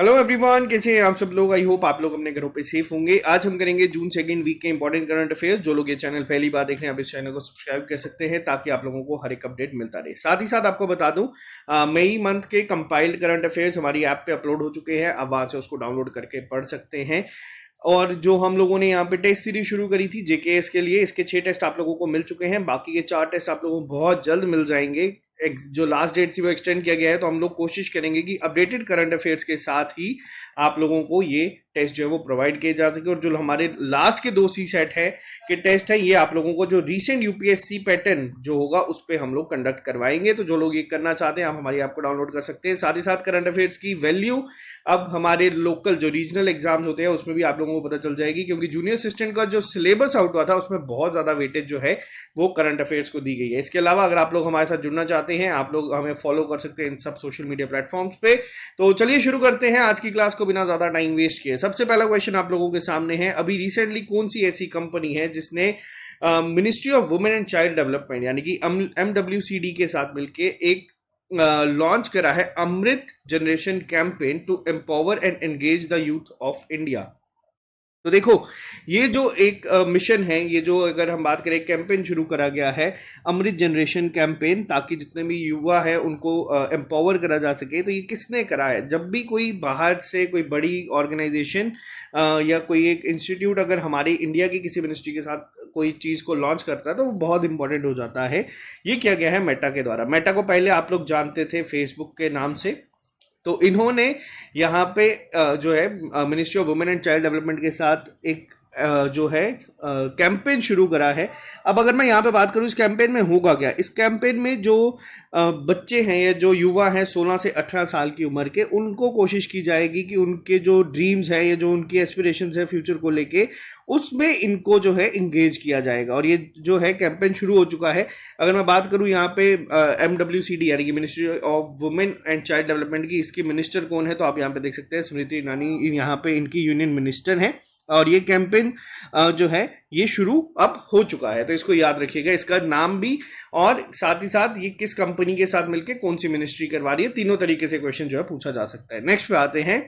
Hello everyone, कैसे हैं आप सब लोग। आई होप आप लोग अपने घरों पे सेफ होंगे। आज हम करेंगे जून सेकंड वीक के इंपॉर्टेंट करंट अफेयर्स। जो लोग ये चैनल पहली बार देख रहे हैं आप इस चैनल को सब्सक्राइब कर सकते हैं ताकि आप लोगों को हर एक अपडेट मिलता रहे। साथ ही साथ आपको बता दूं, मई मंथ के कंपाइल्ड करंट अफेयर्स हमारी ऐप पे अपलोड हो चुके हैं। अब वहां से उसको डाउनलोड करके पढ़ सकते हैं। और जो हम लोगों ने यहाँ पे टेस्ट सीरीज शुरू करी थी जेकेएस के लिए, इसके 6 टेस्ट आप लोगों को मिल चुके हैं। बाकी के 4 टेस्ट आप लोगों को बहुत जल्द मिल जाएंगे। जो लास्ट डेट थी वो एक्सटेंड किया गया है, तो हम लोग कोशिश करेंगे कि अपडेटेड करंट अफेयर्स के साथ ही आप लोगों को ये टेस्ट जो है वो प्रोवाइड किए जा सके। और जो हमारे लास्ट के 2 सी सेट है के टेस्ट है, ये आप लोगों को जो रीसेंट यूपीएससी पैटर्न जो होगा उस पर हम लोग कंडक्ट करवाएंगे। तो जो लोग ये करना चाहते हैं आप हमारी ऐप को डाउनलोड कर सकते हैं। साथ ही साथ करंट अफेयर्स की वैल्यू अब हमारे लोकल जो रीजनल एग्जाम्स होते हैं उसमें भी आप लोगों को पता चल जाएगी, क्योंकि जूनियर असिस्टेंट का जो सिलेबस आउट हुआ था उसमें बहुत ज्यादा वेटेज जो है वो करंट अफेयर्स को दी गई है। इसके अलावा अगर आप लोग हमारे साथ जुड़ना चाहते हैं, आप लोग हमें फॉलो कर सकते हैं इन सब सोशल मीडिया प्लेटफॉर्म्स पे। तो चलिए शुरू करते हैं आज की क्लास को बिना ज्यादा टाइम वेस्ट किए। सबसे पहला क्वेश्चन आप लोगों के सामने है, अभी रिसेंटली कौन सी ऐसी कंपनी है जिसने ministry of women and child development यानी कि MWCD के साथ मिलके एक लॉन्च करा है Amrit generation campaign to empower and engage the youth of India. तो देखो, ये जो एक मिशन है, ये जो अगर हम बात करें कैंपेन शुरू करा गया है अमृत जनरेशन कैंपेन, ताकि जितने भी युवा है उनको एम्पावर करा जा सके। तो ये किसने करा है? जब भी कोई बाहर से कोई बड़ी ऑर्गेनाइजेशन या कोई एक इंस्टीट्यूट अगर हमारी इंडिया की किसी मिनिस्ट्री के साथ कोई चीज़ को लॉन्च करता है तो वो बहुत इंपॉर्टेंट हो जाता है। ये किया गया है मेटा के द्वारा। मेटा को पहले आप लोग जानते थे फेसबुक के नाम से। तो इन्होंने यहाँ पे जो है ministry of women and child development के साथ एक जो है कैंपेन शुरू करा है। अब अगर मैं यहाँ पे बात करूँ इस कैंपेन में होगा क्या, इस कैंपेन में जो बच्चे हैं या जो युवा हैं 16 से 18 साल की उम्र के, उनको कोशिश की जाएगी कि उनके जो ड्रीम्स है या जो उनकी एस्पिरेशंस है फ्यूचर को लेके, उसमें इनको जो है इंगेज किया जाएगा। और ये जो है कैंपेन शुरू हो चुका है। अगर मैं बात करूं यहाँ पे MWCD यानी कि ministry of women and child development की, इसकी मिनिस्टर कौन है तो आप यहाँ पे देख सकते हैं स्मृति ईरानी यहाँ पे इनकी यूनियन मिनिस्टर है। और ये कैंपेन जो है ये शुरू अब हो चुका है, तो इसको याद रखिएगा, इसका नाम भी और साथ ही साथ ये किस कंपनी के साथ मिलकर कौन सी मिनिस्ट्री करवा रही है, तीनों तरीके से क्वेश्चन जो है पूछा जा सकता है। नेक्स्ट पे आते हैं।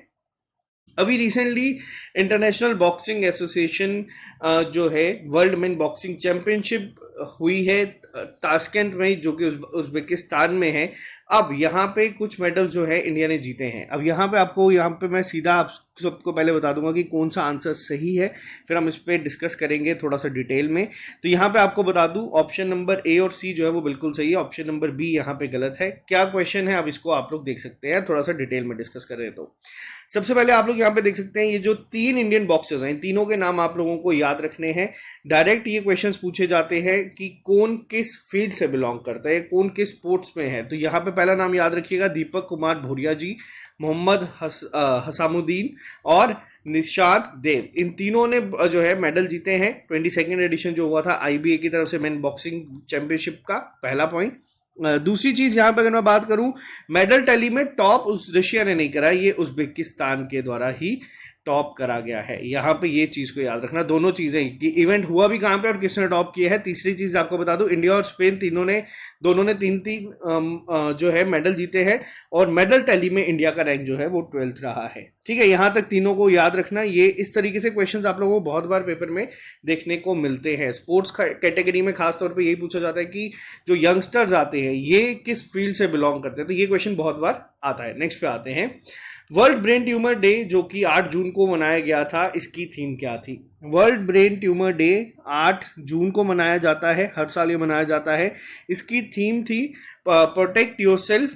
अभी रिसेंटली इंटरनेशनल बॉक्सिंग एसोसिएशन जो है वर्ल्ड मेन बॉक्सिंग चैंपियनशिप हुई है ताशकंद में, जो कि उज्बेकिस्तान में है। अब यहाँ पे कुछ मेडल जो है इंडिया ने जीते हैं। अब यहाँ पे आपको यहाँ पे मैं सीधा आप सबको पहले बता दूंगा कि कौन सा आंसर सही है, फिर हम इस पर डिस्कस करेंगे थोड़ा सा डिटेल में। तो यहाँ पे आपको बता दूं ऑप्शन नंबर ए और सी जो है वो बिल्कुल सही है, ऑप्शन नंबर बी यहाँ पे गलत है। क्या क्वेश्चन है अब इसको आप लोग देख सकते हैं, थोड़ा सा डिटेल में डिस्कस करें। तो सबसे पहले आप लोग यहाँ पे देख सकते हैं ये जो 3 इंडियन बॉक्सर्स हैं, इन तीनों के नाम आप लोगों को याद रखने हैं। डायरेक्ट ये क्वेश्चंस पूछे जाते हैं कि कौन किस फील्ड से बिलोंग करता है, कौन किस स्पोर्ट्स में है। तो यहाँ पे पहला नाम याद रखिएगा दीपक कुमार भूरिया जी, मोहम्मद हसामुद्दीन और निशांत देव। इन तीनों ने जो है मेडल जीते हैं। 22nd एडिशन जो हुआ था IBA की तरफ से मेन बॉक्सिंग चैंपियनशिप का, पहला पॉइंट। दूसरी चीज यहाँ पे अगर मैं बात करूं, मेडल टैली में टॉप उस रशिया ने नहीं करा, ये उज्बेकिस्तान के द्वारा ही टॉप करा गया है। यहाँ पे ये चीज को याद रखना, दोनों चीजें कि इवेंट हुआ भी कहाँ पे और किसने टॉप किया है। तीसरी चीज आपको बता दूं, इंडिया और स्पेन दोनों ने 3 जो है मेडल जीते हैं। और मेडल टैली में इंडिया का रैंक जो है वो 12th रहा है। ठीक है, यहाँ तक तीनों को याद रखना। ये इस तरीके से क्वेश्चंस आप लोगों को बहुत बार पेपर में देखने को मिलते हैं। स्पोर्ट्स कैटेगरी में खासतौर पर यही पूछा जाता है कि जो यंगस्टर्स आते हैं ये किस फील्ड से बिलोंग करते हैं, तो ये क्वेश्चन बहुत बार आता है। नेक्स्ट पे आते हैं। वर्ल्ड ब्रेन ट्यूमर डे जो कि 8 जून को मनाया गया था, इसकी थीम क्या थी? वर्ल्ड ब्रेन ट्यूमर डे 8 जून को मनाया जाता है, हर साल ये मनाया जाता है। इसकी थीम थी protect yourself,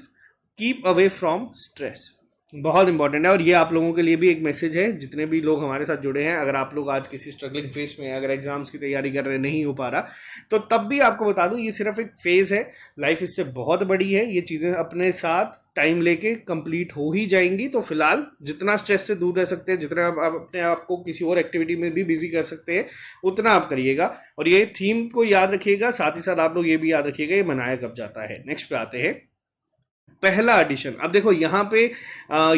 keep away from stress. बहुत इंपॉर्टेंट है और ये आप लोगों के लिए भी एक मैसेज है, जितने भी लोग हमारे साथ जुड़े हैं। अगर आप लोग आज किसी स्ट्रगलिंग फेज में, अगर एग्जाम्स की तैयारी कर रहे नहीं हो पा रहा, तो तब भी आपको बता दूं ये सिर्फ एक फेज है, लाइफ इससे बहुत बड़ी है। ये चीज़ें अपने साथ टाइम लेके कंप्लीट हो ही जाएंगी। तो फिलहाल जितना स्ट्रेस से दूर रह सकते हैं, जितना आप अपने आप को किसी और एक्टिविटी में भी बिजी कर सकते हैं, उतना आप करिएगा। और ये थीम को याद रखिएगा, साथ ही साथ आप लोग ये भी याद रखिएगा ये मनाया कब जाता है। नेक्स्ट पे आते हैं। पहला एडिशन। अब देखो यहाँ पे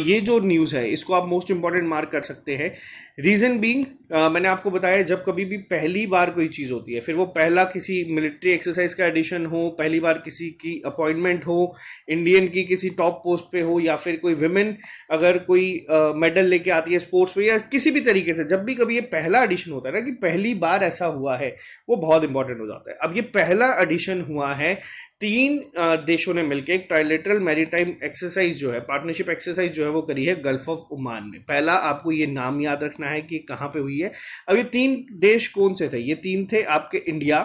ये जो न्यूज़ है इसको आप मोस्ट इंपॉर्टेंट मार्क कर सकते हैं। रीजन बीइंग, मैंने आपको बताया जब कभी भी पहली बार कोई चीज़ होती है, फिर वो पहला किसी मिलिट्री एक्सरसाइज का एडिशन हो, पहली बार किसी की अपॉइंटमेंट हो, इंडियन की किसी टॉप पोस्ट पे हो, या फिर कोई विमेन अगर कोई मेडल लेके आती है स्पोर्ट्स पे, या किसी भी तरीके से जब भी कभी ये पहला एडिशन होता है ना कि पहली बार ऐसा हुआ है, वो बहुत इंपॉर्टेंट हो जाता है। अब ये पहला एडिशन हुआ है 3 देशों ने मिलकर एक ट्राइलेटरल मैरीटाइम एक्सरसाइज जो है, पार्टनरशिप एक्सरसाइज जो है वो करी है गल्फ ऑफ ओमान में। पहला आपको ये नाम याद रखना है कि कहाँ पे हुई है। अब ये 3 देश कौन से थे? ये 3 थे आपके इंडिया,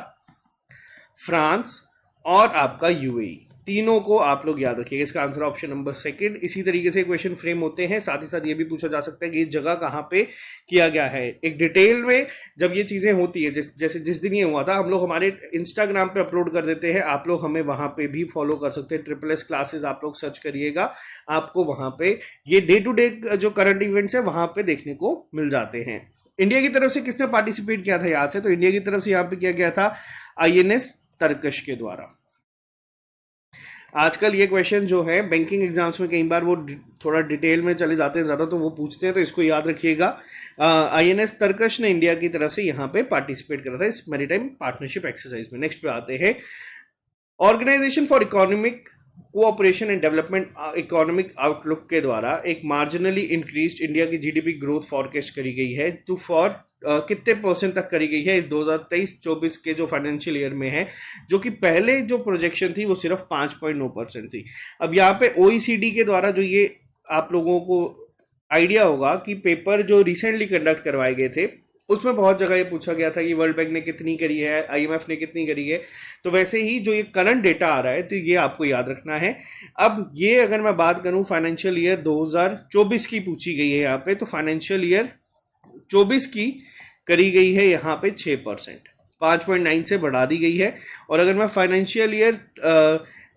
फ्रांस और आपका यूएई। तीनों को आप लोग याद रखिएगा। इसका आंसर ऑप्शन नंबर सेकंड। इसी तरीके से क्वेश्चन फ्रेम होते हैं। साथ ही साथ ये भी पूछा जा सकता है कि ये जगह कहाँ पे किया गया है। एक डिटेल में जब ये चीज़ें होती है, जैसे जिस दिन ये हुआ था, हम लोग हमारे इंस्टाग्राम पे अपलोड कर देते हैं। आप लोग हमें वहाँ पे भी फॉलो कर सकते हैं। SSS क्लासेस आप लोग सर्च करिएगा, आपको वहाँ पे ये डे टू डे जो करंट इवेंट्स है वहाँ पे देखने को मिल जाते हैं। इंडिया की तरफ से किसने पार्टिसिपेट किया था याद से? तो इंडिया की तरफ से यहाँ पे किया गया था INS तरकश के द्वारा। आजकल ये क्वेश्चन जो है बैंकिंग एग्जाम्स में कई बार वो थोड़ा डिटेल में चले जाते हैं ज़्यादा, तो वो पूछते हैं, तो इसको याद रखिएगा। INS तरकश ने इंडिया की तरफ से यहाँ पे पार्टिसिपेट करा था इस मैरीटाइम पार्टनरशिप एक्सरसाइज में। नेक्स्ट पे आते हैं, organisation for economic cooperation and development economic outlook के द्वारा एक मार्जिनली इंक्रीज इंडिया की GDP ग्रोथ फॉरकास्ट करी गई है। तो फॉर कितने परसेंट तक करी गई है इस 2023-24 के जो फाइनेंशियल ईयर में है, जो कि पहले जो प्रोजेक्शन थी वो सिर्फ 5.9% थी। अब यहाँ पे OECD के द्वारा जो ये आप लोगों को आइडिया होगा कि पेपर जो रिसेंटली कंडक्ट करवाए गए थे उसमें बहुत जगह ये पूछा गया था कि वर्ल्ड बैंक ने कितनी करी है, IMF ने कितनी करी है। तो वैसे ही जो ये करंट डेटा आ रहा है तो ये आपको याद रखना है। अब ये अगर मैं बात करूं फाइनेंशियल ईयर 2024 की पूछी गई है यहाँ पे, तो फाइनेंशियल ईयर 24 की करी गई है यहाँ पे 6%, 5.9 से बढ़ा दी गई है। और अगर मैं फाइनेंशियल ईयर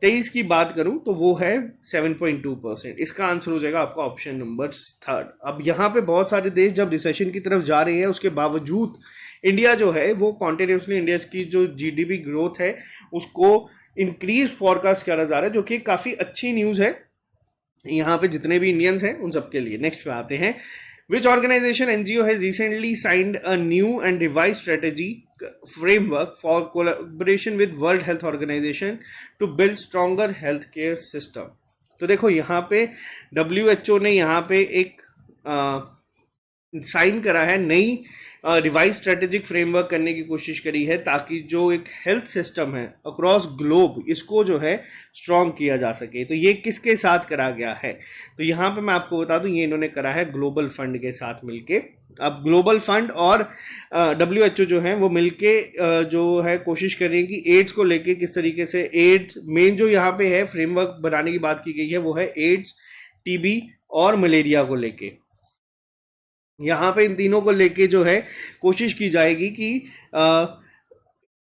23 की बात करूं तो वो है 7.2%। इसका आंसर हो जाएगा आपका ऑप्शन नंबर थर्ड। अब यहाँ पे बहुत सारे देश जब रिसेशन की तरफ जा रहे हैं, उसके बावजूद इंडिया जो है वो कॉन्टिन्यूसली इंडिया की जो GDP ग्रोथ है उसको इंक्रीज फॉरकास्ट करा जा रहा है, जो कि काफ़ी अच्छी न्यूज़ है यहाँ पे जितने भी इंडियंस हैं उन सबके लिए। नेक्स्ट पे आते हैं, which organization NGO has recently signed a new and revised strategy framework for collaboration with World Health Organization to build stronger healthcare system? तो देखो यहाँ पे WHO ने यहाँ पे एक साइन करा है, नई रिवाइज स्ट्रेटेजिक फ्रेमवर्क करने की कोशिश करी है ताकि जो एक हेल्थ सिस्टम है अक्रॉस ग्लोब इसको जो है स्ट्रॉन्ग किया जा सके। तो ये किसके साथ करा गया है? तो यहाँ पे मैं आपको बता दूं, ये इन्होंने करा है ग्लोबल फंड के साथ मिलके। अब ग्लोबल फंड और WHO जो है वो मिलके जो है कोशिश करें कि एड्स को लेके किस तरीके से, एड्स मेन जो यहाँ पे है फ्रेमवर्क बनाने की बात की गई है वो है एड्स, TB और मलेरिया को लेके। यहाँ पे इन तीनों को लेके जो है कोशिश की जाएगी कि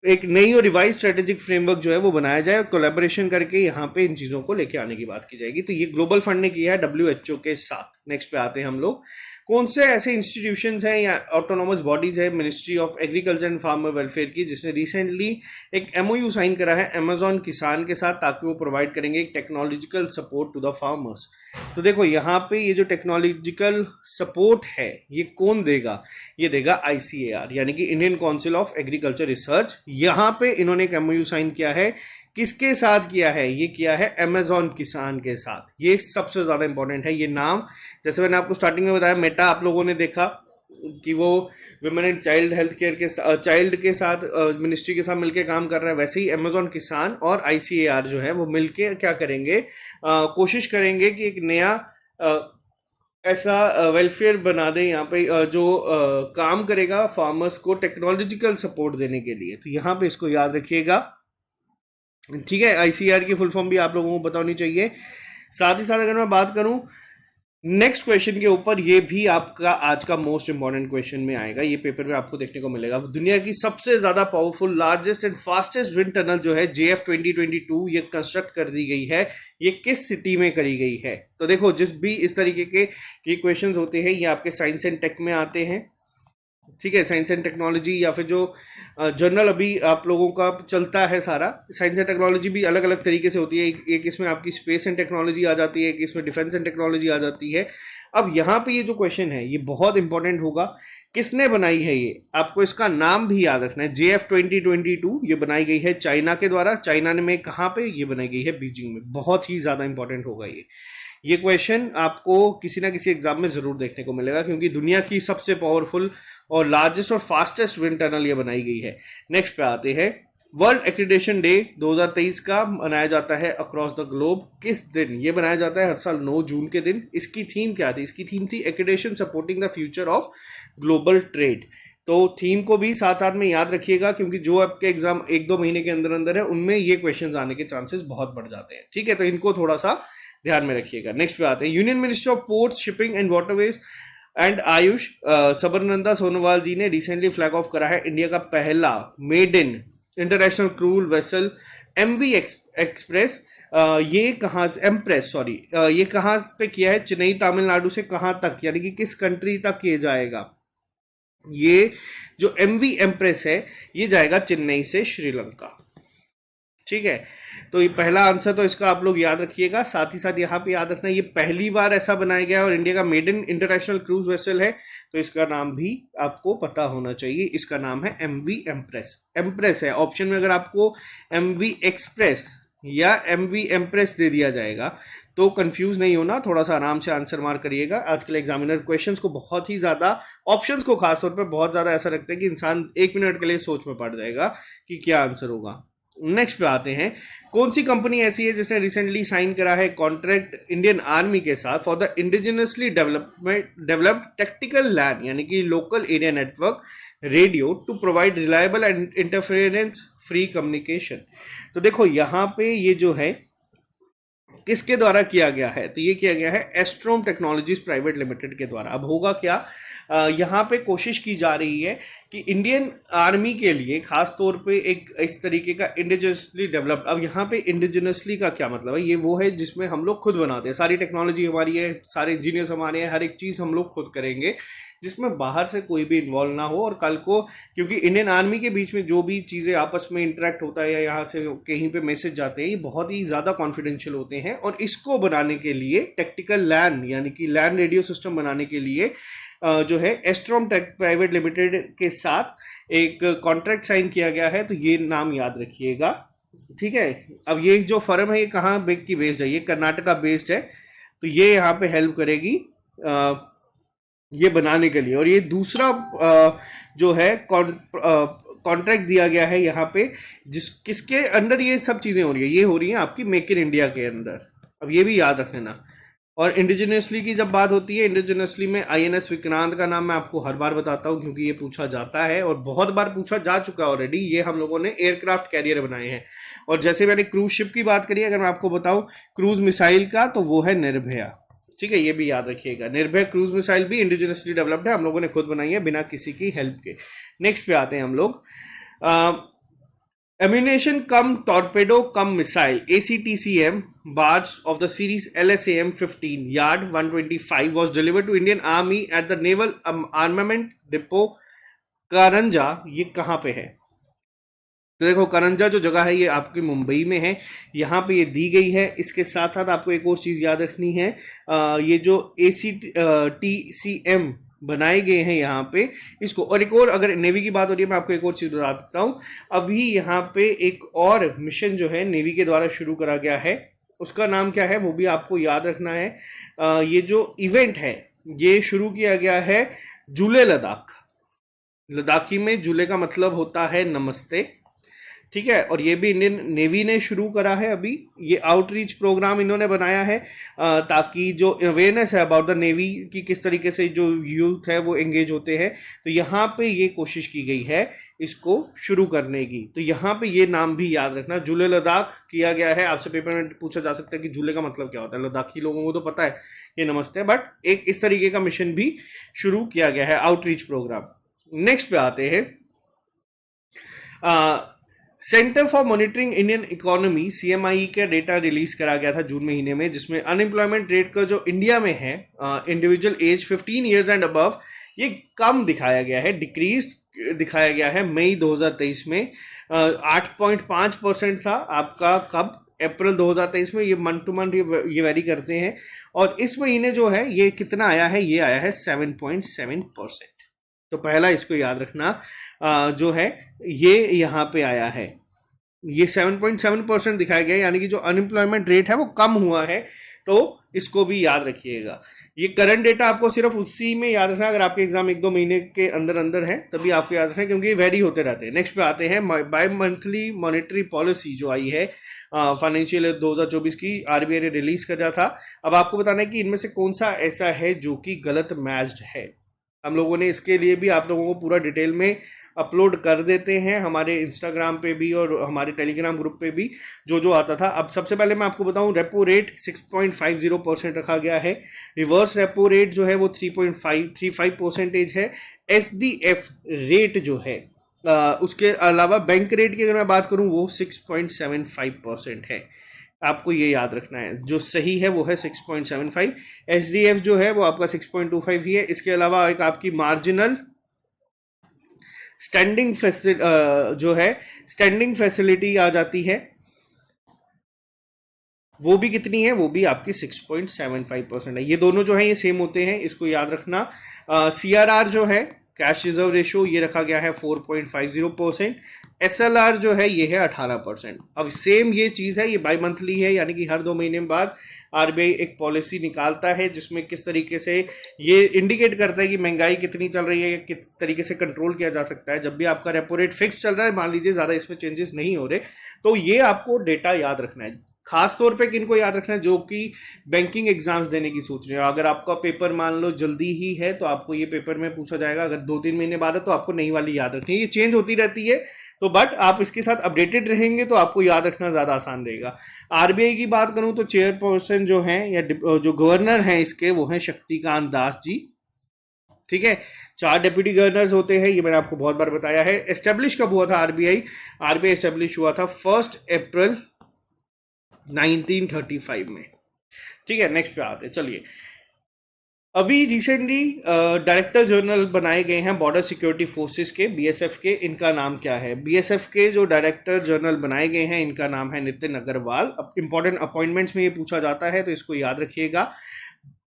एक नई और रिवाइज स्ट्रेटेजिक फ्रेमवर्क जो है वो बनाया जाए, कोलैबोरेशन करके यहाँ पे इन चीज़ों को लेके आने की बात की जाएगी। तो ये ग्लोबल फंड ने किया है WHO के साथ। नेक्स्ट पे आते हैं हम लोग, कौन से ऐसे इंस्टीट्यूशंस हैं या ऑटोनोमस बॉडीज है ministry of agriculture and farmer welfare की, जिसने रिसेंटली एक MOU साइन करा है अमेजॉन किसान के साथ, ताकि वो प्रोवाइड करेंगे एक technological support to the farmers. तो देखो यहाँ पे ये जो टेक्नोलॉजिकल सपोर्ट है ये कौन देगा? ये देगा ICAR यानी कि Indian council of agriculture research. यहाँ पे इन्होंने एक MOU साइन किया है। किसके साथ किया है? ये किया है अमेजॉन किसान के साथ। ये सबसे ज़्यादा इंपॉर्टेंट है ये नाम। जैसे मैंने आपको स्टार्टिंग में बताया, मेटा आप लोगों ने देखा कि वो women and child health care के चाइल्ड के साथ मिनिस्ट्री के साथ मिलके काम कर रहा है, वैसे ही अमेजॉन किसान और ICAR जो है वो मिलके क्या करेंगे, कोशिश करेंगे कि एक नया ऐसा वेलफेयर बना दें यहाँ पे जो काम करेगा फार्मर्स को टेक्नोलॉजिकल सपोर्ट देने के लिए। तो यहाँ पे इसको याद रखिएगा, ठीक है। ICAR की फुल फॉर्म भी आप लोगों को पता होनी चाहिए। साथ ही साथ अगर मैं बात करूं नेक्स्ट क्वेश्चन के ऊपर, ये भी आपका आज का मोस्ट इंपॉर्टेंट क्वेश्चन में आएगा, ये पेपर में आपको देखने को मिलेगा। दुनिया की सबसे ज्यादा powerful largest and fastest wind tunnel जो है JF 2022 ये कंस्ट्रक्ट कर दी गई है, ये किस सिटी में करी गई है? तो देखो जिस भी इस तरीके के क्वेश्चंस होते हैं ये आपके साइंस एंड टेक में आते हैं, ठीक है, साइंस एंड टेक्नोलॉजी या फिर जो जर्नल अभी आप लोगों का चलता है सारा, साइंस एंड टेक्नोलॉजी भी अलग अलग तरीके से होती है। एक इसमें आपकी स्पेस एंड टेक्नोलॉजी आ जाती है, एक इसमें डिफेंस एंड टेक्नोलॉजी आ जाती है। अब यहाँ पे ये जो क्वेश्चन है ये बहुत इंपॉर्टेंट होगा, किसने बनाई है ये, आपको इसका नाम भी याद रखना है। JF2022 ये बनाई गई है चाइना के द्वारा। चाइना में कहाँ पे ये बनाई गई है? बीजिंग में। बहुत ही ज़्यादा इंपॉर्टेंट होगा ये क्वेश्चन आपको किसी ना किसी एग्जाम में जरूर देखने को मिलेगा, क्योंकि दुनिया की सबसे पावरफुल और लार्जेस्ट और फास्टेस्ट विंड टनल ये बनाई गई है। नेक्स्ट पे आते हैं, वर्ल्ड एक्रीडेशन डे 2023 का मनाया जाता है अक्रॉस द ग्लोब। किस दिन ये मनाया जाता है? हर साल 9 जून के दिन। इसकी थीम क्या थी? इसकी थीम थी accreditation supporting the future of global trade. तो थीम को भी साथ साथ में याद रखिएगा, क्योंकि जो आपके एग्जाम 1-2 महीने के अंदर अंदर है उनमें ये क्वेश्चन आने के चांसेस बहुत बढ़ जाते हैं। ठीक है, तो इनको थोड़ा सा ध्यान में रखिएगा। नेक्स्ट पे आते हैं, union minister of ports, shipping and waterways and Ayush Sarbananda Sonowal ji ने रिसेंटली फ्लैग ऑफ करा है इंडिया का पहला made in international cruise vessel MV express. ये कहाँ से, एम्प्रेस सॉरी, ये कहाँ पे किया है? चेन्नई तमिलनाडु से कहाँ तक, यानी कि किस कंट्री तक किया जाएगा? ये जो MV एम्प्रेस है ये जाएगा चेन्नई से श्रीलंका। ठीक है, तो ये पहला आंसर तो इसका आप लोग याद रखिएगा। साथ ही साथ यहाँ पे याद रखना ये पहली बार ऐसा बनाया गया और इंडिया का made in international cruise vessel है, तो इसका नाम भी आपको पता होना चाहिए। इसका नाम है MV एम्प्रेस। एम्प्रेस है ऑप्शन में, अगर आपको MV एक्सप्रेस या MV एम्प्रेस दे दिया जाएगा तो कंफ्यूज नहीं होना, थोड़ा सा आराम से आंसर मार करिएगा। आजकल एग्जामिनर क्वेश्चंस को बहुत ही ज्यादा, ऑप्शंस को खासतौर पर बहुत ज्यादा ऐसा रखते हैं कि इंसान 1 मिनट के लिए सोच में पड़ जाएगा कि क्या आंसर होगा। नेक्स्ट पे आते हैं, कौन सी कंपनी ऐसी है जिसने रिसेंटली साइन करा है कॉन्ट्रैक्ट इंडियन आर्मी के साथ for the indigenously developed tactical land, यानी कि local area network radio to provide reliable and interference free communication. तो देखो यहाँ पे ये जो है किसके द्वारा किया गया है? तो ये किया गया है एस्ट्रोम टेक्नोलॉजीज प्राइवेट लिमिटेड के द्वारा। अब होगा क्या, यहाँ पे कोशिश की जा रही है कि इंडियन आर्मी के लिए खास तौर पे एक इस तरीके का इंडिजिनसली डेवलप्ड। अब यहाँ पे इंडिजिनसली का क्या मतलब है? ये वो है जिसमें हम लोग खुद बनाते हैं, सारी टेक्नोलॉजी हमारी है, सारे इंजीनियर्स हमारे हैं, हर एक चीज़ हम लोग खुद करेंगे, जिसमें बाहर से कोई भी इन्वॉल्व ना हो। और कल को, क्योंकि इंडियन आर्मी के बीच में जो भी चीज़ें आपस में इंटरेक्ट होता है या यहाँ से कहीं पे मैसेज जाते हैं, ये बहुत ही ज़्यादा कॉन्फिडेंशियल होते हैं। और इसको बनाने के लिए टेक्टिकल लैन यानी कि लैंड रेडियो सिस्टम बनाने के लिए जो है एस्ट्रोम टेक प्राइवेट लिमिटेड के साथ एक कॉन्ट्रैक्ट साइन किया गया है। तो ये नाम याद रखिएगा। ठीक है, अब ये जो फर्म है ये कहाँ की बेस्ड है? ये कर्नाटका बेस्ड है, तो ये यहाँ पे हेल्प करेगी ये बनाने के लिए। और ये दूसरा जो है कॉन्ट्रैक्ट दिया गया है यहाँ पे, किसके अंडर ये सब चीज़ें हो रही है? ये हो रही है आपकी मेक इन इंडिया के अंदर। अब ये भी याद रखना। और इंडिजिनसली की जब बात होती है, इंडिजिनसली में INS विक्रांत का नाम मैं आपको हर बार बताता हूँ, क्योंकि ये पूछा जाता है और बहुत बार पूछा जा चुका है ऑलरेडी। ये हम लोगों ने एयरक्राफ्ट कैरियर बनाए हैं। और जैसे मैंने क्रूज शिप की बात करी, अगर मैं आपको बताऊं क्रूज मिसाइल का, तो वो है निर्भया। ठीक है, ये भी याद रखिएगा। निर्भया क्रूज मिसाइल भी इंडिजिनसली डेवलप्ड है, हम लोगों ने खुद बनाई है बिना किसी की हेल्प के। नेक्स्ट पे आते हैं हम लोग, ammunition come torpedo come missile ACTCM barge of the series LSAM 15 Yard 125 was delivered to Indian Army at the Naval Armament Depot कारंजा। ये कहाँ पे है? तो देखो कारंजा जो जगह है ये आपकी मुंबई में है, यहाँ पे ये दी गई है। इसके साथ साथ आपको एक और चीज़ याद रखनी है, ये जो ACTCM बनाए गए हैं यहाँ पे इसको। और एक और, अगर नेवी की बात हो रही है, मैं आपको एक और चीज़ बता देता हूँ। अभी यहाँ पे एक और मिशन जो है नेवी के द्वारा शुरू करा गया है, उसका नाम क्या है वो भी आपको याद रखना है। ये जो इवेंट है ये शुरू किया गया है जूले लद्दाख। लद्दाखी में जूले का मतलब होता है नमस्ते। ठीक है, और ये भी इंडियन नेवी ने शुरू करा है अभी। ये आउटरीच प्रोग्राम इन्होंने बनाया है ताकि जो अवेयरनेस है अबाउट द नेवी की, किस तरीके से जो यूथ है वो एंगेज होते हैं, तो यहाँ पे ये कोशिश की गई है इसको शुरू करने की। तो यहाँ पे ये नाम भी याद रखना, जूले लद्दाख किया गया है। आपसे पेपर में पूछा जा सकता है कि जूले का मतलब क्या होता है। लद्दाखी लोगों को तो पता है ये नमस्ते, बट एक इस तरीके का मिशन भी शुरू किया गया है, आउटरीच प्रोग्राम। नेक्स्ट पे आते हैं, centre for monitoring Indian economy CMI का डेटा रिलीज करा गया था जून महीने में, जिसमें अनएम्प्लॉयमेंट रेट का जो इंडिया में है individual age 15 years and above, ये कम दिखाया गया है, डिक्रीज दिखाया गया है मई 2023 में। 8.5% था आपका कब, अप्रैल 2023 में। ये मंथ टू मंथ ये वेरी करते हैं। और इस महीने जो है ये कितना आया है, ये आया है 7.7%। तो पहला इसको याद रखना, जो है ये यहाँ पे आया है, ये 7.7% दिखाया गया है, यानी कि जो अनएम्प्लॉयमेंट रेट है वो कम हुआ है। तो इसको भी याद रखिएगा। ये करंट डेटा आपको सिर्फ उसी में याद रखना, अगर आपके एग्जाम 1-2 महीने के अंदर अंदर है तभी आपको याद रखना, क्योंकि ये वेरी होते रहते हैं। नेक्स्ट पे आते हैं, बाय मंथली मॉनेटरी पॉलिसी जो आई है फाइनेंशियल ईयर 2024 की, आरबीआई ने रिलीज कर था। अब आपको बताना है कि इनमें से कौन सा ऐसा है जो कि गलत मैच्ड है। हम लोगों ने इसके लिए भी आप लोगों को पूरा डिटेल में अपलोड कर देते हैं, हमारे इंस्टाग्राम पे भी और हमारे टेलीग्राम ग्रुप पे भी जो जो आता था। अब सबसे पहले मैं आपको बताऊं, रेपो रेट 6.50% रखा गया है। रिवर्स रेपो रेट जो है वो 3.535% है। एसडीएफ रेट जो है उसके अलावा बैंक रेट की अगर मैं बात करूं वो 6.75% है। आपको ये याद रखना है, जो सही है वो है 6.75। एसडीएफ जो है वो आपका 6.25 ही है। इसके अलावा एक आपकी मार्जिनल स्टैंडिंग जो है स्टैंडिंग फैसिलिटी आ जाती है, वो भी कितनी है, वो भी आपकी 6.75% है। ये दोनों जो है ये सेम होते हैं, इसको याद रखना। सीआरआर जो है कैश रिजर्व रेशो ये रखा गया है 4.50%। एसएलआर जो है ये है 18%। अब सेम ये चीज़ है, ये बाई मंथली है, यानी कि हर 2 महीने बाद आरबीआई एक पॉलिसी निकालता है जिसमें किस तरीके से ये इंडिकेट करता है कि महंगाई कितनी चल रही है, किस तरीके से कंट्रोल किया जा सकता है। जब भी आपका रेपो रेट फिक्स चल रहा है, मान लीजिए ज़्यादा इसमें चेंजेस नहीं हो रहे, तो ये आपको डेटा याद रखना है। खास तौर पे किनको याद रखना है, जो कि बैंकिंग एग्जाम्स देने की सोच रहे हो। अगर आपका पेपर मान लो जल्दी ही है तो आपको ये पेपर में पूछा जाएगा, अगर 2-3 महीने बाद है तो आपको नई वाली याद रखनी है। ये चेंज होती रहती है, तो बट आप इसके साथ अपडेटेड रहेंगे तो आपको याद रखना ज़्यादा आसान रहेगा। आरबीआई की बात करूं तो चेयरपर्सन जो है या जो गवर्नर हैं इसके, वो हैं शक्तिकांत दास जी। ठीक है, 4 डेप्यूटी गवर्नर्स होते हैं, ये मैंने आपको बहुत बार बताया है। एस्टेब्लिश कब हुआ था आरबीआई? आरबीआई एस्टेब्लिश हुआ था 1 अप्रैल 1935 में। ठीक है, नेक्स्ट पे आते हैं। चलिए, अभी रिसेंटली डायरेक्टर जनरल बनाए गए हैं बॉर्डर सिक्योरिटी फोर्सेस के, बीएसएफ के। इनका नाम क्या है? बीएसएफ के जो डायरेक्टर जनरल बनाए गए हैं इनका नाम है नितिन अग्रवाल। अब इंपॉर्टेंट अपॉइंटमेंट्स में ये पूछा जाता है तो इसको याद रखिएगा।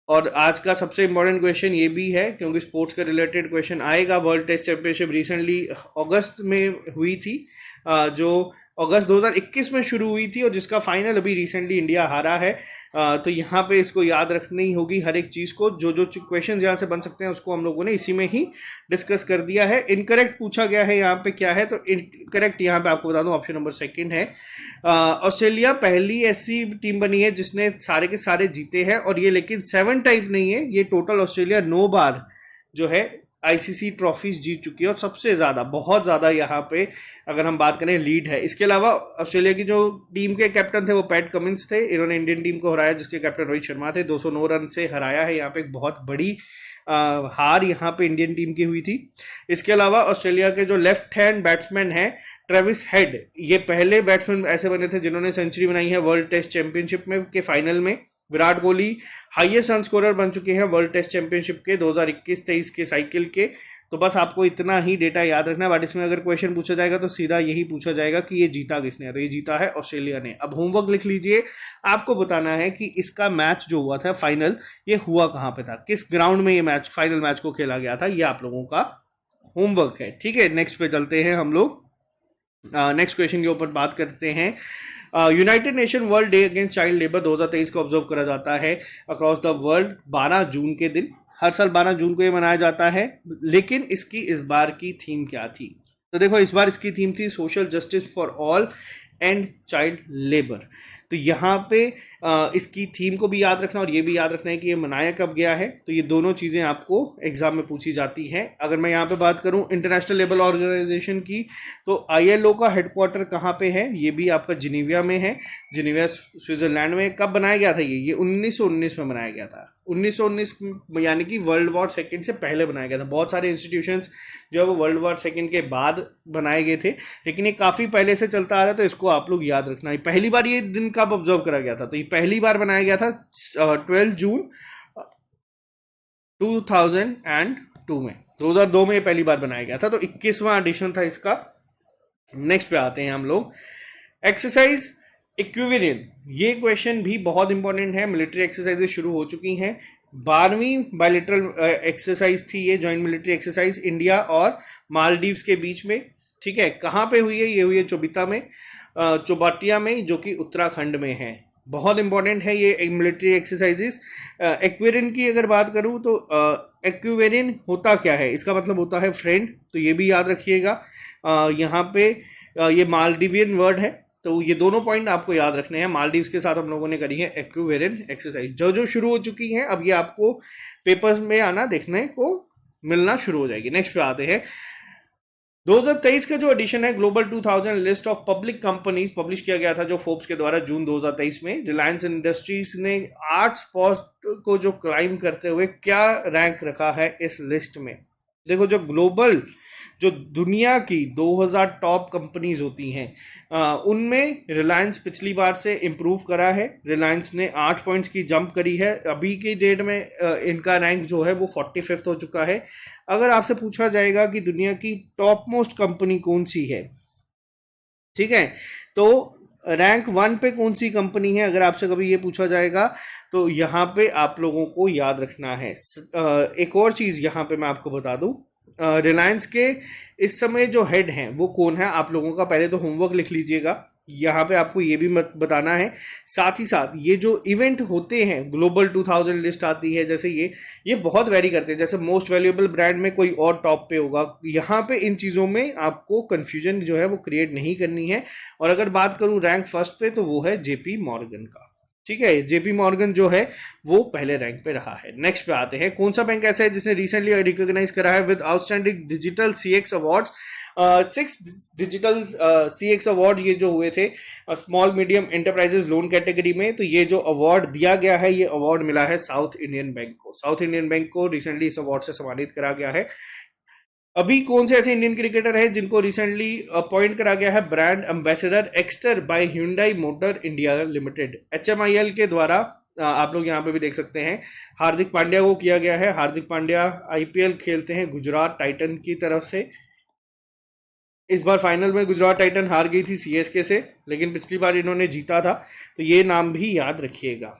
और आज का सबसे इंपॉर्टेंट क्वेश्चन ये भी है, क्योंकि स्पोर्ट्स का रिलेटेड क्वेश्चन आएगा। वर्ल्ड टेस्ट चैंपियनशिप रिसेंटली अगस्त में हुई थी, जो अगस्त 2021 में शुरू हुई थी और जिसका फाइनल अभी रिसेंटली इंडिया हारा है। तो यहाँ पे इसको याद रखनी होगी हर एक चीज़ को। जो जो क्वेश्चन यहाँ से बन सकते हैं उसको हम लोगों ने इसी में ही डिस्कस कर दिया है। इनकरेक्ट पूछा गया है यहाँ पे, क्या है? तो इनकरेक्ट यहाँ पे आपको बता दूं, ऑप्शन नंबर 2 है। ऑस्ट्रेलिया पहली ऐसी टीम बनी है जिसने सारे के सारे जीते हैं, और ये लेकिन 7 टाइप नहीं है, ये टोटल ऑस्ट्रेलिया 9 बार जो है आईसीसी ट्रॉफीज जीत चुकी है, और सबसे ज़्यादा, बहुत ज़्यादा यहाँ पे अगर हम बात करें लीड है। इसके अलावा ऑस्ट्रेलिया की जो टीम के कैप्टन थे वो पैट कमिंस थे, इन्होंने इंडियन टीम को हराया जिसके कैप्टन रोहित शर्मा थे, 209 रन से हराया है। यहाँ पे एक बहुत बड़ी हार यहाँ पे इंडियन टीम की हुई थी। इसके अलावा ऑस्ट्रेलिया के जो लेफ्ट हैंड बैट्समैन है ट्रेविस हेड, ये पहले बैट्समैन ऐसे बने थे जिन्होंने सेंचुरी बनाई है वर्ल्ड टेस्ट चैंपियनशिप में के फाइनल में। Virat Kohli highest run scorer बन चुके हैं वर्ल्ड टेस्ट चैंपियनशिप के 2021-23 के साइकिल के। तो बस आपको इतना ही डेटा याद रखना है। बट इसमें अगर क्वेश्चन पूछा जाएगा तो सीधा यही पूछा जाएगा कि ये जीता किसने है, तो ये जीता है ऑस्ट्रेलिया ने। अब होमवर्क लिख लीजिए, आपको बताना है कि इसका मैच जो हुआ था फाइनल, ये हुआ कहाँ पे था, किस ग्राउंड में ये मैच, फाइनल मैच को खेला गया था। ये आप लोगों का होमवर्क है। ठीक है, नेक्स्ट पे चलते हैं हम लोग। नेक्स्ट क्वेश्चन के ऊपर बात करते हैं। United nation world day against child labour 2023 को ऑब्जर्व करा जाता है अक्रॉस द वर्ल्ड 12 जून के दिन। हर साल 12 जून को ये मनाया जाता है, लेकिन इसकी इस बार की थीम क्या थी? तो देखो, इस बार इसकी थीम थी social justice for all and child labour. तो यहाँ पे इसकी थीम को भी याद रखना और ये भी याद रखना है कि ये मनाया कब गया है। तो ये दोनों चीज़ें आपको एग्जाम में पूछी जाती हैं। अगर मैं यहाँ पे बात करूँ इंटरनेशनल लेबर ऑर्गेनाइजेशन की, तो आईएलओ का हेडक्वार्टर कहाँ पे है? ये भी आपका जिनीवा में है, जिनीवा स्विट्जरलैंड में। कब बनाया गया था? ये 1919 में बनाया गया था। 1919 यानी कि वर्ल्ड वॉर सेकेंड से पहले बनाया गया था। बहुत सारे इंस्टीट्यूशंस जो है वो वर्ल्ड वॉर सेकेंड के बाद बनाए गए थे, लेकिन ये काफ़ी पहले से चलता आ रहा है, तो इसको आप लोग याद रखना। पहली बार ये दिन कब ऑब्जर्व करा गया था? तो ये पहली बार बनाया गया था 12 जून 2002 2002 में, 2002 में ये पहली बार बनाया गया था, तो 21वां एडिशन था इसका। नेक्स्ट पे आते हैं हम लोग, एक्सरसाइज इक्विवेलेंट। ये क्वेश्चन भी बहुत इंपॉर्टेंट है, मिलिट्री एक्सरसाइजेज शुरू हो चुकी हैं। 12वीं बायलैटरल एक्सरसाइज थी ये, जॉइंट मिलिट्री एक्सरसाइज इंडिया और मालदीव्स के बीच में। ठीक है, कहाँ पे हुई है? ये हुई है चोबिता में, चौबाटिया में, जो कि उत्तराखंड में है। बहुत इंपॉर्टेंट है ये मिलिट्री एक्सरसाइजेस। एक्वेरियन की अगर बात करूं तो एक्वेरियन होता क्या है, इसका मतलब होता है फ्रेंड, तो ये भी याद रखिएगा। यहाँ पे ये मालदीवियन वर्ड है, तो ये दोनों पॉइंट आपको याद रखने हैं। मालदीव्स के साथ हम लोगों ने करी है एक्वेरियन एक्सरसाइज, जो जो शुरू हो चुकी हैं, अब ये आपको पेपर्स में आना देखने को मिलना शुरू हो जाएगी। नेक्स्ट पे आते हैं, 2023 का जो एडिशन है global 2000 list of public companies publish किया गया था जो फोर्ब्स के द्वारा जून 2023 में। रिलायंस इंडस्ट्रीज ने 8 स्पॉट को जो क्लाइम करते हुए क्या रैंक रखा है इस लिस्ट में। देखो, जो ग्लोबल, जो दुनिया की 2000 टॉप कंपनीज होती हैं, उनमें रिलायंस पिछली बार से इम्प्रूव करा है। रिलायंस ने 8 पॉइंट्स की जंप करी है। अभी की डेट में इनका रैंक जो है वो 45th हो चुका है। अगर आपसे पूछा जाएगा कि दुनिया की टॉप मोस्ट कंपनी कौन सी है, ठीक है, तो रैंक 1 पे कौन सी कंपनी है, अगर आपसे कभी ये पूछा जाएगा, तो यहाँ पे आप लोगों को याद रखना है। एक और चीज़ यहाँ पे मैं आपको बता दूं, रिलायंस के इस समय जो हेड हैं वो कौन है, आप लोगों का पहले तो होमवर्क लिख लीजिएगा। यहाँ पे आपको ये भी मत बताना है। साथ ही साथ ये जो इवेंट होते हैं, ग्लोबल 2000 लिस्ट आती है, जैसे ये बहुत वेरी करते हैं। जैसे मोस्ट वैल्यूएबल ब्रांड में कोई और टॉप पे होगा, यहाँ पे इन चीज़ों में आपको कंफ्यूजन जो है वो क्रिएट नहीं करनी है। और अगर बात करूँ रैंक फर्स्ट पे, तो वो है जेपी मॉर्गन का। ठीक है, जेपी मॉर्गन जो है वो पहले रैंक पे रहा है। नेक्स्ट पे आते हैं, कौन सा बैंक ऐसा है जिसने रिसेंटली रिकॉग्नाइज करा है with outstanding digital CX awards. 6 digital CX award ये जो हुए थे small medium enterprises loan category में, तो ये जो अवार्ड दिया गया है, ये अवार्ड मिला है साउथ इंडियन बैंक को। साउथ इंडियन बैंक को रिसेंटली इस अवार्ड से सम्मानित करा गया है। अभी कौन से ऐसे इंडियन क्रिकेटर हैं जिनको रिसेंटली अपॉइंट करा गया है brand ambassador Exter by Hyundai motor India limited, HMIL के द्वारा। आप लोग यहाँ पे भी देख सकते हैं, हार्दिक पांड्या को किया गया है। हार्दिक पांड्या IPL खेलते हैं गुजरात टाइटन की तरफ से। इस बार फाइनल में गुजरात टाइटन हार गई थी CSK से, लेकिन पिछली बार इन्होंने जीता था, तो ये नाम भी याद रखिएगा।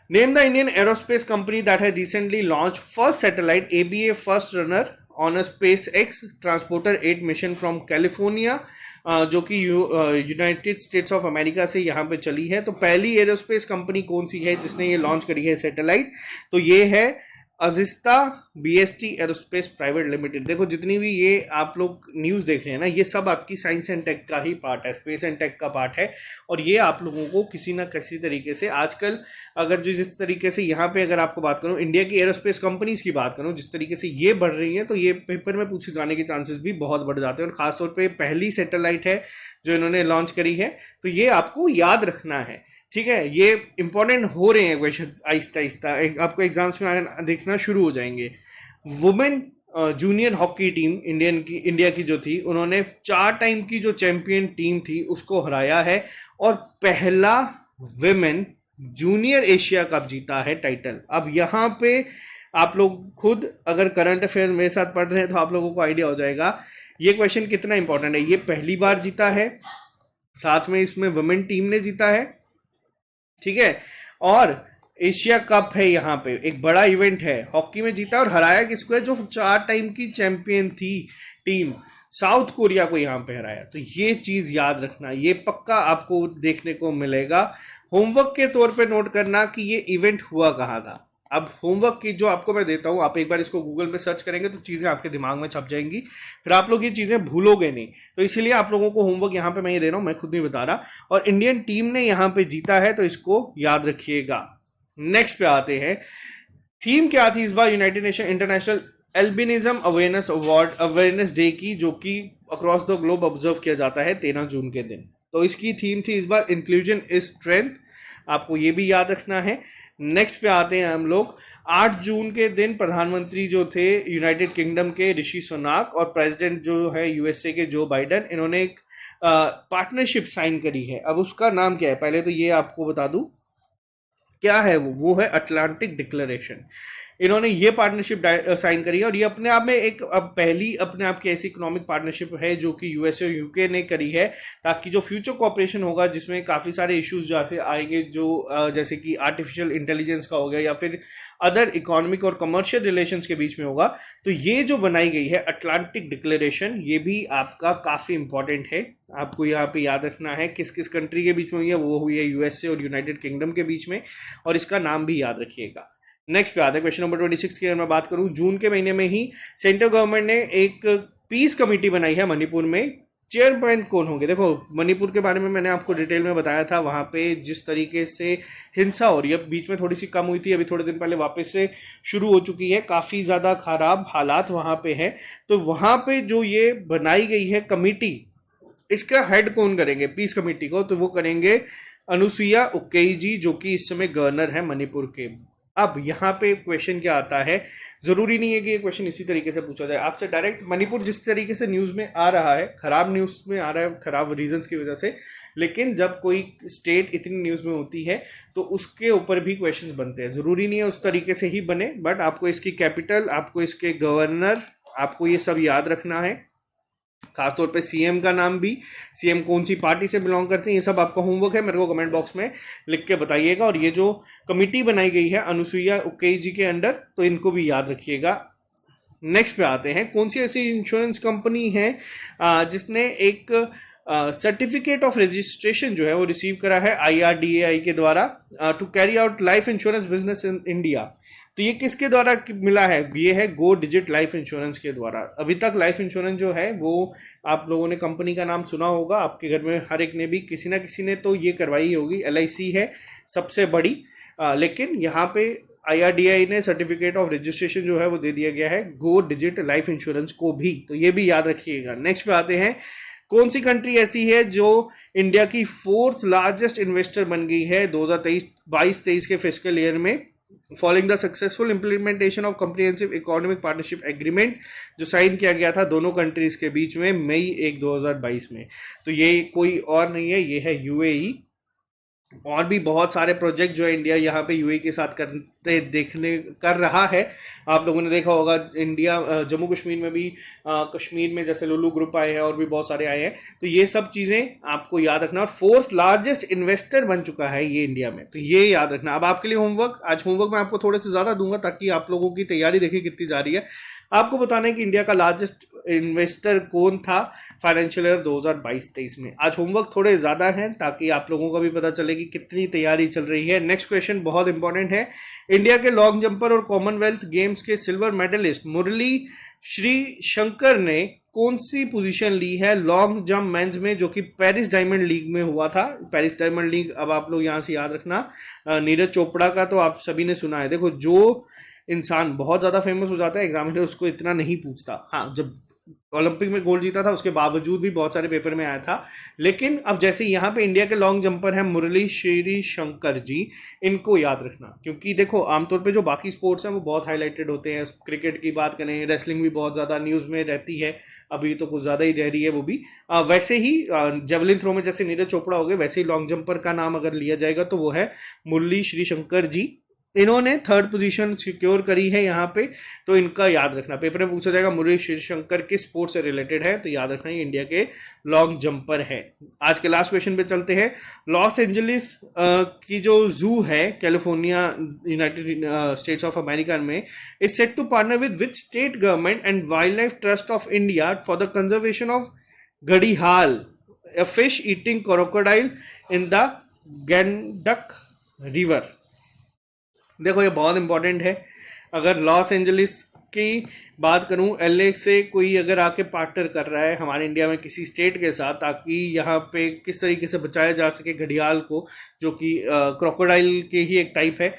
Name the Indian aerospace company that has recently launched first satellite ABA first runner on a SpaceX Transporter 8 mission from California, जो कि यूनाइटेड स्टेट्स ऑफ अमेरिका से यहाँ पे चली है। तो पहली एरोस्पेस कंपनी कौन सी है जिसने ये लॉन्च करी है सैटेलाइट, तो ये है अजिस्ता BST एरोस्पेस प्राइवेट लिमिटेड। देखो, जितनी भी ये आप लोग न्यूज़ देख रहे हैं ना, ये सब आपकी साइंस एंड टेक का ही पार्ट है, स्पेस एंड टेक का पार्ट है। और ये आप लोगों को किसी ना किसी तरीके से आजकल, अगर जो जिस तरीके से यहाँ पे अगर आपको बात करूँ इंडिया की एरोस्पेस कंपनीज की बात करूँ, जिस तरीके से ये बढ़ रही हैं, तो ये पेपर में पूछे जाने के चांसेस भी बहुत बढ़ जाते हैं। और खासतौर पर पहली सैटेलाइट है जो इन्होंने लॉन्च करी है, तो ये आपको याद रखना है। ठीक है, ये इंपॉर्टेंट हो रहे हैं क्वेश्चन आहिस्ता आहिस्ता, आपको एग्जाम्स में देखना शुरू हो जाएंगे। Women junior hockey team India की जो थी, उन्होंने 4 टाइम की जो चैंपियन टीम थी उसको हराया है, और पहला विमेन जूनियर एशिया कप जीता है टाइटल। अब यहाँ पे आप लोग खुद अगर करंट अफेयर मेरे साथ पढ़ रहे हैं तो आप लोगों को आइडिया हो जाएगा ये क्वेश्चन कितना इंपॉर्टेंट है। ये पहली बार जीता है, साथ में इसमें वुमेन टीम ने जीता है, ठीक है, और एशिया कप है, यहाँ पे एक बड़ा इवेंट है, हॉकी में जीता। और हराया किसको है? जो 4 टाइम की चैंपियन थी टीम, साउथ कोरिया को यहाँ पे हराया। तो ये चीज याद रखना, ये पक्का आपको देखने को मिलेगा। होमवर्क के तौर पे नोट करना कि ये इवेंट हुआ कहाँ था। अब होमवर्क की जो आपको मैं देता हूँ, आप एक बार इसको गूगल पे सर्च करेंगे तो चीज़ें आपके दिमाग में छप जाएंगी, फिर आप लोग ये चीज़ें भूलोगे नहीं। तो इसीलिए आप लोगों को होमवर्क यहाँ पे मैं ये दे रहा हूँ, मैं खुद नहीं बता रहा। और इंडियन टीम ने यहाँ पे जीता है, तो इसको याद रखिएगा। नेक्स्ट पे आते हैं, थीम क्या थी इस बार united nation international albinism awareness day की, जो कि अक्रॉस द ग्लोब ऑब्जर्व किया जाता है 13 जून के दिन। तो इसकी थीम थी इस बार इंक्लूजन इज स्ट्रेंथ, आपको ये भी याद रखना है। नेक्स्ट पे आते हैं हम लोग, 8 जून के दिन प्रधानमंत्री जो थे यूनाइटेड किंगडम के ऋषि सुनाक और प्रेसिडेंट जो है USA के जो बाइडन, इन्होंने एक पार्टनरशिप साइन करी है। अब उसका नाम क्या है, पहले तो ये आपको बता दूं, क्या है वो है अटलांटिक डिक्लेरेशन। इन्होंने ये पार्टनरशिप साइन करी है और ये अपने आप में एक अब पहली अपने आप की ऐसी इकोनॉमिक पार्टनरशिप है जो कि यूएसए और यूके ने करी है, ताकि जो फ्यूचर कॉपरेशन होगा जिसमें काफ़ी सारे इश्यूज जैसे आएंगे, जो जैसे कि आर्टिफिशियल इंटेलिजेंस का हो गया या फिर अदर इकोनॉमिक और कमर्शियल रिलेशंस के बीच में होगा, तो ये जो बनाई गई है अटलांटिक डिक्लेरेशन, ये भी आपका काफ़ी इंपॉर्टेंट है। आपको यहाँ पे याद रखना है किस किस कंट्री के बीच में हुई है, वो हुई है यूएसए और यूनाइटेड किंगडम के बीच में, और इसका नाम भी याद रखिएगा। नेक्स्ट पे आता है क्वेश्चन नंबर 26 की। अगर मैं बात करूं, जून के महीने में ही सेंट्रल गवर्नमेंट ने एक पीस कमेटी बनाई है मणिपुर में। चेयरमैन कौन होंगे? देखो, मणिपुर के बारे में मैंने आपको डिटेल में बताया था, वहां पे जिस तरीके से हिंसा हो रही है, बीच में थोड़ी सी कम हुई थी, अभी थोड़े दिन पहले वापस से शुरू हो चुकी है, काफ़ी ज़्यादा खराब हालात वहां पे है। तो वहां पे जो ये बनाई गई है कमेटी, इसका हेड कौन करेंगे पीस कमेटी को? तो वो करेंगे अनुसुईया उकेई जी, जो कि इस समय गवर्नर है मणिपुर के। अब यहाँ पे क्वेश्चन क्या आता है, जरूरी नहीं है कि ये क्वेश्चन इसी तरीके से पूछा जाए आपसे डायरेक्ट। मणिपुर जिस तरीके से न्यूज में आ रहा है, खराब न्यूज में आ रहा है, खराब रीजंस की वजह से, लेकिन जब कोई स्टेट इतनी न्यूज में होती है तो उसके ऊपर भी क्वेश्चंस बनते हैं। जरूरी नहीं है उस तरीके से ही बने, बट आपको इसकी कैपिटल, आपको इसके गवर्नर, आपको ये सब याद रखना है। खासतौर पे सीएम का नाम भी, सीएम कौन सी पार्टी से बिलोंग करते हैं, ये सब आपका होमवर्क है, मेरे को कमेंट बॉक्स में लिख के बताइएगा। और ये जो कमिटी बनाई गई है अनुसुईया उकेई जी के अंडर, तो इनको भी याद रखिएगा। नेक्स्ट पे आते हैं, कौन सी ऐसी इंश्योरेंस कंपनी है जिसने एक सर्टिफिकेट ऑफ रजिस्ट्रेशन जो है वो रिसीव करा है आईआरडीएआई के द्वारा to carry out life insurance business in India. तो ये किसके द्वारा मिला है? ये है गो डिजिट लाइफ इंश्योरेंस के द्वारा। अभी तक लाइफ इंश्योरेंस जो है वो आप लोगों ने कंपनी का नाम सुना होगा, आपके घर में हर एक ने भी किसी ना किसी ने तो ये करवाई होगी। एलआईसी है सबसे बड़ी, लेकिन यहाँ पे आईआरडीआई ने सर्टिफिकेट ऑफ रजिस्ट्रेशन जो है वो दे दिया गया है गो डिजिट लाइफ इंश्योरेंस को भी, तो ये भी याद रखिएगा। नेक्स्ट पे आते हैं, कौन सी कंट्री ऐसी है जो इंडिया की 4th लार्जेस्ट इन्वेस्टर बन गई है 2022-23 के फिस्कल ईयर में, following the successful implementation of comprehensive economic partnership agreement, जो साइन किया गया था दोनों कंट्रीज के बीच में मई 1 2022 में। तो ये कोई और नहीं है, ये है यूएई। और भी बहुत सारे प्रोजेक्ट जो है इंडिया यहाँ पे यूएई के साथ करते देखने कर रहा है। आप लोगों ने देखा होगा इंडिया जम्मू कश्मीर में भी, कश्मीर में जैसे लुलु ग्रुप आए हैं और भी बहुत सारे आए हैं, तो ये सब चीज़ें आपको याद रखना। और 4th लार्जेस्ट इन्वेस्टर बन चुका है ये इंडिया में, तो ये याद रखना। अब आपके लिए होमवर्क, आज होमवर्क मैं आपको थोड़े से ज़्यादा दूंगा ताकि आप लोगों की तैयारी देखिए कितनी जा रही है। आपको बताना है कि इंडिया का लार्जेस्ट इन्वेस्टर कौन था फाइनेंशियल ईयर 2022-23 में। आज होमवर्क थोड़े ज़्यादा हैं ताकि आप लोगों का भी पता चले कि कितनी तैयारी चल रही है। नेक्स्ट क्वेश्चन बहुत इंपॉर्टेंट है, इंडिया के लॉन्ग जंपर और कॉमनवेल्थ गेम्स के सिल्वर मेडलिस्ट मुरली श्री शंकर ने कौन सी पोजीशन ली है लॉन्ग जंप मेंस में, जो कि पेरिस डायमंड लीग में हुआ था। पेरिस डायमंड लीग, अब आप लोग यहाँ से याद रखना, नीरज चोपड़ा का तो आप सभी ने सुना है। देखो, जो इंसान बहुत ज़्यादा फेमस हो जाता है, एग्जामिनर उसको इतना नहीं पूछता। हाँ, जब ओलंपिक में गोल्ड जीता था उसके बावजूद भी बहुत सारे पेपर में आया था, लेकिन अब जैसे यहाँ पे इंडिया के लॉन्ग जंपर हैं मुरली श्री शंकर जी, इनको याद रखना। क्योंकि देखो, आमतौर पे जो बाकी स्पोर्ट्स हैं वो बहुत हाईलाइटेड होते हैं। क्रिकेट की बात करें, रेसलिंग भी बहुत ज़्यादा न्यूज़ में रहती है, अभी तो कुछ ज़्यादा ही रह रही है वो भी। वैसे ही जेवलिन थ्रो में जैसे नीरज चोपड़ा हो गए, वैसे ही लॉन्ग जंपर का नाम अगर लिया जाएगा तो वो है मुरली श्री शंकर जी। इन्होंने 3rd पोजीशन सिक्योर करी है यहाँ पे, तो इनका याद रखना। पेपर में पूछा जाएगा मुरली श्रीशंकर किस स्पोर्ट से रिलेटेड है, तो याद रखना ये इंडिया के लॉन्ग जंपर है। आज के लास्ट क्वेश्चन पे चलते हैं। लॉस एंजलिस की जो जू है California United States of America में, is set to partner with state government and wild life trust of India for the conservation of घड़ियाल, a fish eating crocodile in the Gandak river. देखो, ये बहुत important है। अगर Los Angeles की बात करूं, एलए से कोई अगर आके पार्टनर कर रहा है हमारे इंडिया में किसी स्टेट के साथ, ताकि यहाँ पे किस तरीके से बचाया जा सके घड़ियाल को, जो कि क्रोकोडाइल के ही एक टाइप है,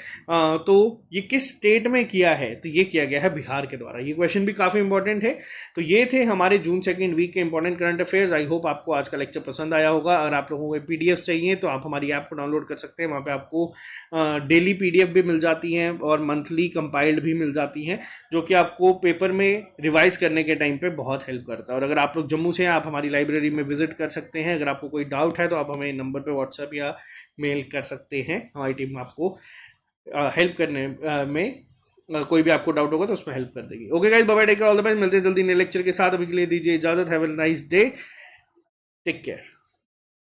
तो ये किस स्टेट में किया है? तो ये किया गया है बिहार के द्वारा। ये क्वेश्चन भी काफ़ी इंपॉर्टेंट है। तो ये थे हमारे जून 2 वीक के important current affairs. I hope आपको आज का लेक्चर पसंद आया होगा। अगर आप लोगों को पीडीएफ चाहिए तो आप हमारी ऐप को डाउनलोड कर सकते हैं। वहाँ पे आपको डेली पीडीएफ भी मिल जाती हैं और मंथली कंपाइल्ड भी मिल जाती हैं, जो कि आपको पेपर में रिवाइज करने के टाइम पे बहुत हेल्प करता है। और अगर आप लोग जम्मू से हैं, आप हमारी लाइब्रेरी में विजिट कर सकते हैं। अगर आपको कोई डाउट है तो आप हमें नंबर पे व्हाट्सएप या मेल कर सकते हैं, हमारी टीम आपको हेल्प करने में कोई भी आपको डाउट होगा तो उसमें हेल्प कर देगी। Okay guys, bye bye, take care, all the best. मिलते हैं जल्दी नए लेक्चर के साथ। अभी के लिए दीजिए इजाजत। Have a nice day, take care.